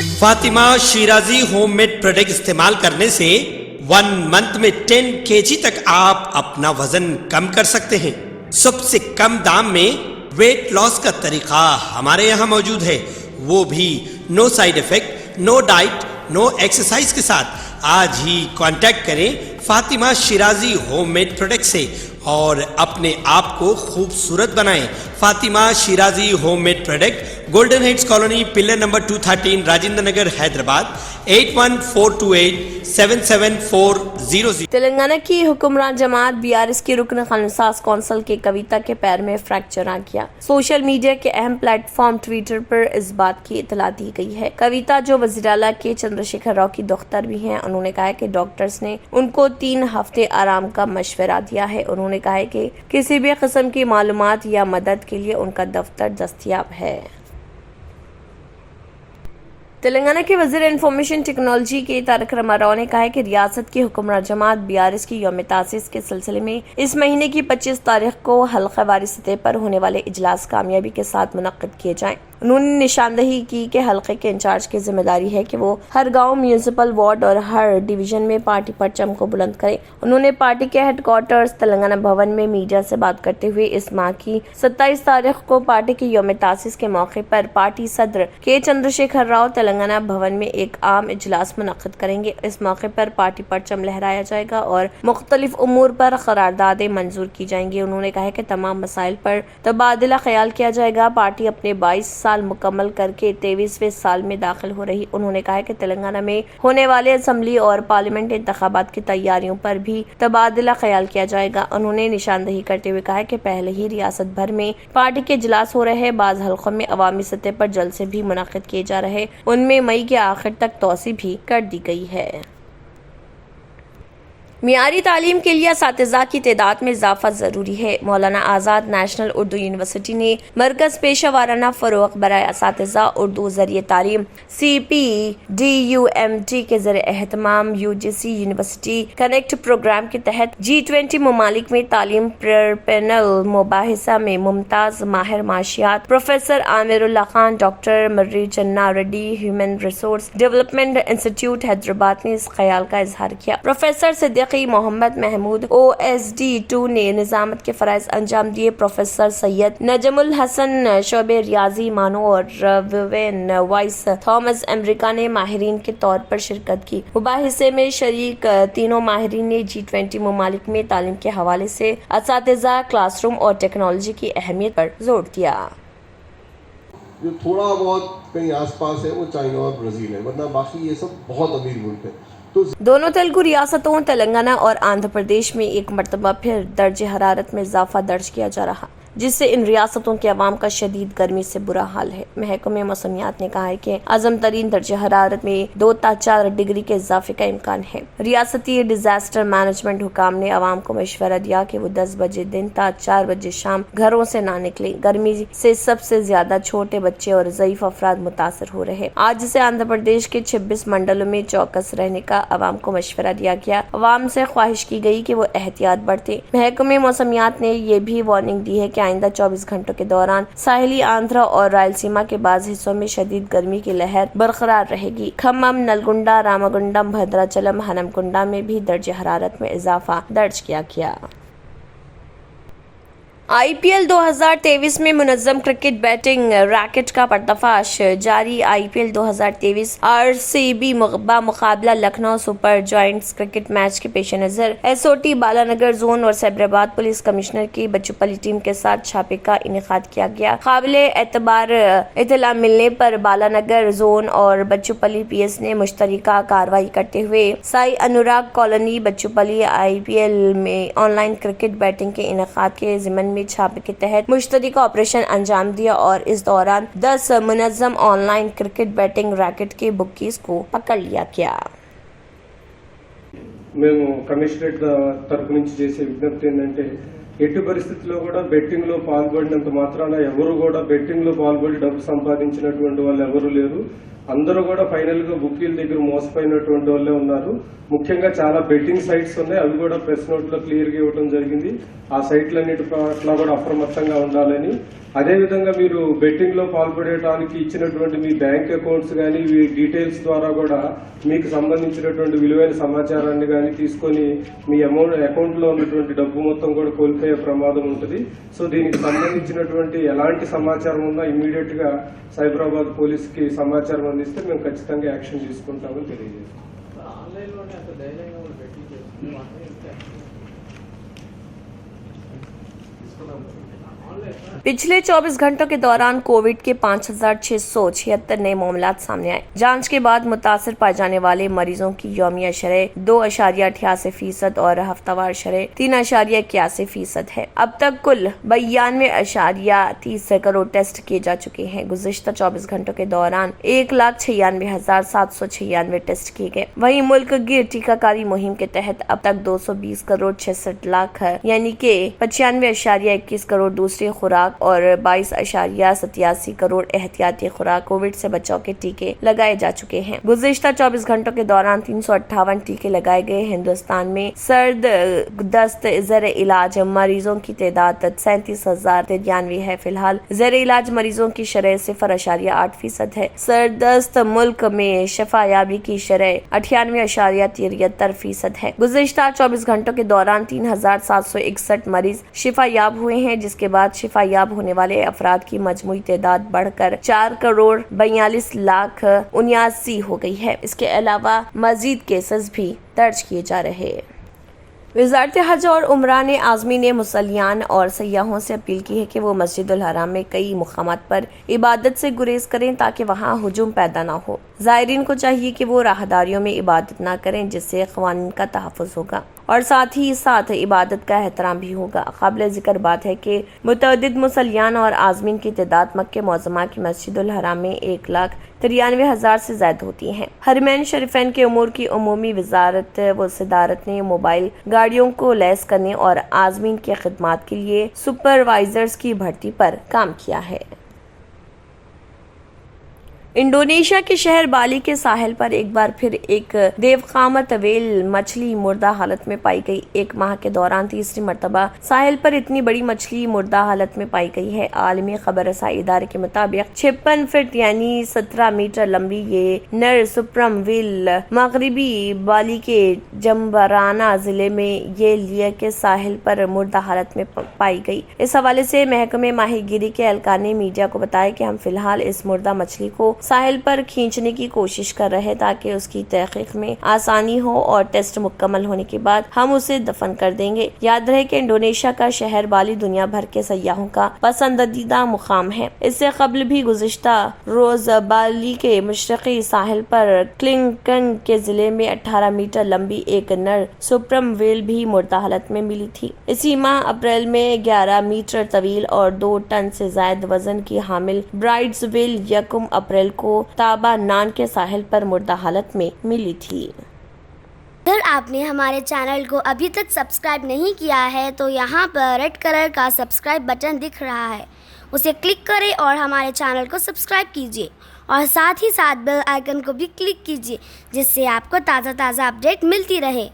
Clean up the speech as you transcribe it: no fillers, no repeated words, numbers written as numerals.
Fatima Shirazi homemade product इस्तेमाल करने से 1 मंथ में 10 kg तक आप अपना वजन कम कर सकते हैं। सबसे कम दाम में वेट लॉस का तरीका हमारे यहाँ मौजूद है, वो भी no side effect, no diet, no exercise के साथ। आज ही कांटेक्ट करें फातिमा शिराजी होममेड प्रोडक्ट से और अपने आप को खूबसूरत बनाएं। Fatima Shirazi homemade product, Golden Heads Colony, pillar number 213, Rajendra Nagar, Hyderabad 8142877400। Telangana की हुक्मरान जमात बीआरएस की रुकन खानसास कौंसिल के कविता के पैर में फ्रैक्चर आ गया। सोशल मीडिया के अहम प्लेटफॉर्म ट्विटर पर इस बात की इतला दी गई है। कविता जो वज़ीर-ए-आला के चंद्रशेखर राव की दोख्तर भी हैं, उन्होंने कहा है कि डॉक्टर्स ने उनको 3 हफ्ते आराम का मशवरा दिया है। उन्होंने कहा है कि किसी भी किस्म की मालूमात या मदद के लिए उनका दफ्तर दस्तयाब है। तेलंगाना के वज़ीर इंफॉर्मेशन टेक्नोलॉजी के तारक रामाराव ने कहा है कि रियासत की हुक्मरान जमात बीआरएस की यौम तासीस के सिलसिले में इस महीने की 25 तारीख को हल्कावारी सतह पर होने वाले इजलास कामयाबी के साथ मुनक्किद किए जाएं। उन्होंने निशानदही की कि हल्के के इंचार्ज की जिम्मेदारी है कि वो हर गांव, म्यूनिसिपल वार्ड और हर डिवीजन में पार्टी परचम को बुलंद करे। उन्होंने पार्टी के हेडक्वार्टर्स तेलंगाना भवन में मीडिया से बात करते हुए इस माह की 27 तारीख को पार्टी की यौम तासीस के मौके पर पार्टी सदर के चंद्रशेखर राव तेलंगाना भवन में एक आम इजलास मुनक्किद करेंगे। इस मौके पर पार्टी परचम लहराया जाएगा और मुख्तलिफ उमूर पर करारदादें मंजूर की जाएंगी। उन्होंने कहा कि तमाम मसाइल पर तबादला ख्याल किया जाएगा। पार्टी अपने 22 साल मुकम्मल करके 23वें साल में दाखिल हो रही। उन्होंने कहा कि तेलंगाना में होने वाले असेंबली और पार्लियामेंट इंतखाबात की तैयारियों पर भी तबादला ख्याल किया जाएगा। उन्होंने निशानदही करते हुए कहा कि पहले ही रियासत भर में पार्टी के इजलास हो रहे हैं। बाज़ हल्कों में अवामी सतह पर जलसे भी मुनक्किद किए जा रहे, उनमें मई के आखिर तक तौसी भी कर दी गई है। मियारी तालीम के लिए असातिज़ा की तादाद में इजाफा ज़रूरी है। मौलाना आज़ाद नेशनल उर्दू यूनिवर्सिटी ने मरकज़ पेशा वाराना फ़रोग़ बराए असातिज़ा उर्दू ज़रिए तालीम CPDUMT के ज़रिए एहतमाम UGC यूनिवर्सिटी कनेक्ट प्रोग्राम के तहत G20 ममालिक में तालीम पैनल मुबाहिसा में मुमताज़ माहिर माशियात प्रोफेसर आमिरुल्लाह खान, डॉक्टर मर्री चन्ना Reddy, human resource development institute Hyderabad ने इस ख्याल का इजहार किया। प्रोफेसर सिद्दीकी मोहम्मद महमूद OSD2 ने निजामत के फराइज अंजाम दिए। प्रोफेसर सैयद नजमुल हसन शोबे रियाजी मानो और विवेन वाइस थॉमस अमेरिका ने माहिरीन के तौर पर शिरकत की। मुबाहिसे में शरीक तीनों माहिरीन ने G20 ममालिक में तालीम के हवाले से असातिज़ा, क्लासरूम और टेक्नोलॉजी की अहमियत पर जोर दिया। जो थोड़ा बहुत कहीं आसपास है वो चाइना और ब्राजील है, वरना बाकी ये सब बहुत अमीर मुल्क है। दोनों तेलुगु रियासतों तेलंगाना और आंध्र प्रदेश में एक मरतबा फिर दर्जे हरारत में इजाफा दर्ज किया जा रहा, जिससे इन रियासतों के अवाम का शदीद गर्मी से बुरा हाल है। महकमे मौसमियात ने कहा है कि आज़म तरीन दर्जे हरारत में 2 से 4 डिग्री के इजाफे का इम्कान है। रियासती डिजास्टर मैनेजमेंट हुकाम ने अवाम को मशवरा दिया कि वो 10 बजे दिन से 4 बजे शाम घरों से ना निकले। गर्मी से सबसे ज्यादा छोटे बच्चे और ज़ईफ अफराद मुतासर हो रहे। आज से आंध्र प्रदेश के 26 मंडलों में चौकस रहने का अवाम को मशवरा दिया गया। अवाम से ख्वाहिश की गई कि वो एहतियात बरते। महकमे मौसमियात ने ये भी वार्निंग दी है कि आइंदा 24 घंटों के दौरान साहिली आंध्र और रायलसीमा के बाज़ हिस्सों में शदीद गर्मी की लहर बरकरार रहेगी। खम्मम, नलगुंडा, रामागुंडम, भद्राचलम, हनमकुंडा में भी दर्जे हरारत में इजाफा दर्ज किया गया। IPL 2023 में मुनज़्ज़म क्रिकेट बैटिंग रैकेट का पर्दाफाश जारी। IPL 2023 RCB मुकाबला Lucknow super giants cricket match के पेश नज़र SOT बालानगर जोन और सैबराबाद पुलिस कमिश्नर की बच्चूपली टीम के साथ छापे का इनेकाद किया गया। काबिले एतबार इतला मिलने पर बालानगर जोन और बच्चूपली PS ने मुश्तरका कार्रवाई करते हुए साई अनुराग कॉलोनी बच्चूपली IPL में ऑनलाइन क्रिकेट बैटिंग के इनेकाद के ज़िम्मन में छापे के तहत मुश्तरका ऑपरेशन अंजाम दिया और इस दौरान 10 मुनज़्ज़म ऑनलाइन क्रिकेट बैटिंग रैकेट के बुकीज को पकड़ लिया गया। మేము కమిషనరేట్ తరపు నుంచి చేసే విజ్ఞప్తి ఏంటంటే ఎట్టి పరిస్థితుల్లో కూడా బెట్టింగ్ లో పాల్గొడినంత మాత్రాన ఎవరు కూడా బెట్టింగ్ లో పాల్గొని డబ్బు సంపాదించినటువంటి వాళ్ళు ఎవరు లేరు. అందరూ కూడా ఫైనల్ గా బుకీల దగ్గర మోసపోయినటువంటి వాళ్ళే ఉన్నారు. ముఖ్యంగా చాలా బెట్టింగ్ సైట్స్ ఉన్నాయి, అవి కూడా ప్రెస్ నోట్ లో క్లియర్ గా ఇవ్వడం జరిగింది. ఆ సైట్లన్నిటి పట్ల కూడా అప్రమత్తంగా ఉండాలని, అదేవిధంగా మీరు బెట్టింగ్ లో పాల్పడటానికి ఇచ్చినటువంటి మీ బ్యాంక్ అకౌంట్స్ కానీ డీటెయిల్స్ ద్వారా కూడా మీకు సంబంధించినటువంటి విలువైన సమాచారాన్ని కానీ తీసుకొని మీ అకౌంట్ లో ఉన్నటువంటి డబ్బు మొత్తం కూడా కోల్పోయే ప్రమాదం ఉంటుంది. సో దీనికి సంబంధించినటువంటి ఎలాంటి సమాచారం ఉన్నా ఇమ్మీడియట్ గా సైబరాబాద్ పోలీస్ కి సమాచారం అందిస్తే మేము ఖచ్చితంగా యాక్షన్ తీసుకుంటామని తెలియజేస్తాం. पिछले 24 घंटों के दौरान कोविड के 5,676 नए मामलात सामने आए। जांच के बाद मुतासिर पाए जाने वाले मरीजों की यौमिया शरह 2.88% और हफ्तावार शरह 3.81% है। अब तक कुल 92.30 करोड़ टेस्ट किए जा चुके हैं। गुज़िश्ता 24 घंटों के दौरान 1,96,796 टेस्ट किए गए। वहीं मुल्क गिर टीकाकारी मुहिम के तहत अब तक 220 करोड़ 66 लाख यानी कि 95.21 करोड़ दूसरी खुराक और 22.87 करोड़ एहतियाती खुराक कोविड से बचाव के टीके लगाए जा चुके हैं। गुज़िश्ता 24 घंटों के दौरान 358 टीके लगाए गए। हिंदुस्तान में सर्द दस्त ज़र इलाज मरीजों की तादाद 37,093 है। फिलहाल ज़र इलाज मरीजों की शरह 0.8% है। सर्दस्त मुल्क में शफायाबी की शरह 98.73% है। गुज़िश्ता 24 घंटों के दौरान 3,761 मरीज शिफायाब हुए हैं, जिसके बाद शिफायाब होने वाले अफराद की मजमूई तादाद बढ़कर 4,42,79,79 हो गई है। इसके अलावा मजीद केसेस भी दर्ज किए जा रहे हैं। वज़ारत हज और उमरा ने आज़मीन मुसल्लियान और सयाहों से अपील की है कि वो मस्जिदुल हराम में कई मुकामात पर इबादत से गुरेज करें ताकि वहाँ हुजूम पैदा ना हो। ज़ायरीन को चाहिए कि वो राहदारियों में इबादत ना करें, जिससे क़वानीन का तहफ़्फ़ुज़ होगा और साथ ही साथ इबादत का एहतराम भी होगा। काबिल ज़िक्र बात है कि मुतअद्दिद मुसल्लियान और आज़मीन की तादाद मक्के मुअज़्ज़मा की मस्जिदुल हराम में 1,93,000 से ज़्यादा होती हैं। हरमैन शरीफैन के उमूर की उमूमी वज़ारत व सदारत ने मोबाइल गाड़ियों को लैस करने और आज़मीन की खिदमात के लिए सुपरवाइजर्स की भर्ती पर काम किया है। इंडोनेशिया के शहर बाली के साहिल पर एक बार फिर एक देवकामत व्हेल मछली मुर्दा हालत में पाई गई। एक माह के दौरान तीसरी मर्तबा साहिल पर इतनी बड़ी मछली मुर्दा हालत में पाई गई है। आलमी खबर रसाई इदारे के मुताबिक 56 फीट यानी 17 मीटर लंबी ये नर सुप्रम व्हेल मगरबी बाली के जम्बराना जिले में ये लिया के साहिल पर मुर्दा हालत में पाई गई। इस हवाले से महकमे माहीगीरी के एहलकार ने मीडिया को बताया कि हम फिलहाल इस मुर्दा मछली को साहिल पर खींचने की कोशिश कर रहे हैं ताकि उसकी तहकीक में आसानी हो और टेस्ट मुकम्मल होने के बाद हम उसे दफन कर देंगे। याद रहे कि इंडोनेशिया का शहर बाली दुनिया भर के सयाहों का पसंदीदा मुकाम है। इससे कबल भी गुज़िश्ता रोज बाली के मशरक़ी साहिल पर क्लिंगकन के जिले में 18 मीटर लंबी एक नर सुप्रम व्हेल भी मुर्दा हालत में मिली थी। इसी माह अप्रैल में 11 मीटर तवील और 2 टन से ज्यादा वजन की हामिल ब्राइड्स व्हेल 1 अप्रैल को ताबा नान के साहिल पर मुर्दा हालत में मिली थी। अगर आपने हमारे चैनल को अभी तक सब्सक्राइब नहीं किया है तो यहाँ पर रेड कलर का सब्सक्राइब बटन दिख रहा है, उसे क्लिक करें और हमारे चैनल को सब्सक्राइब कीजिए और साथ ही साथ बेल आइकन को भी क्लिक कीजिए, जिससे आपको ताज़ा अपडेट मिलती रहे।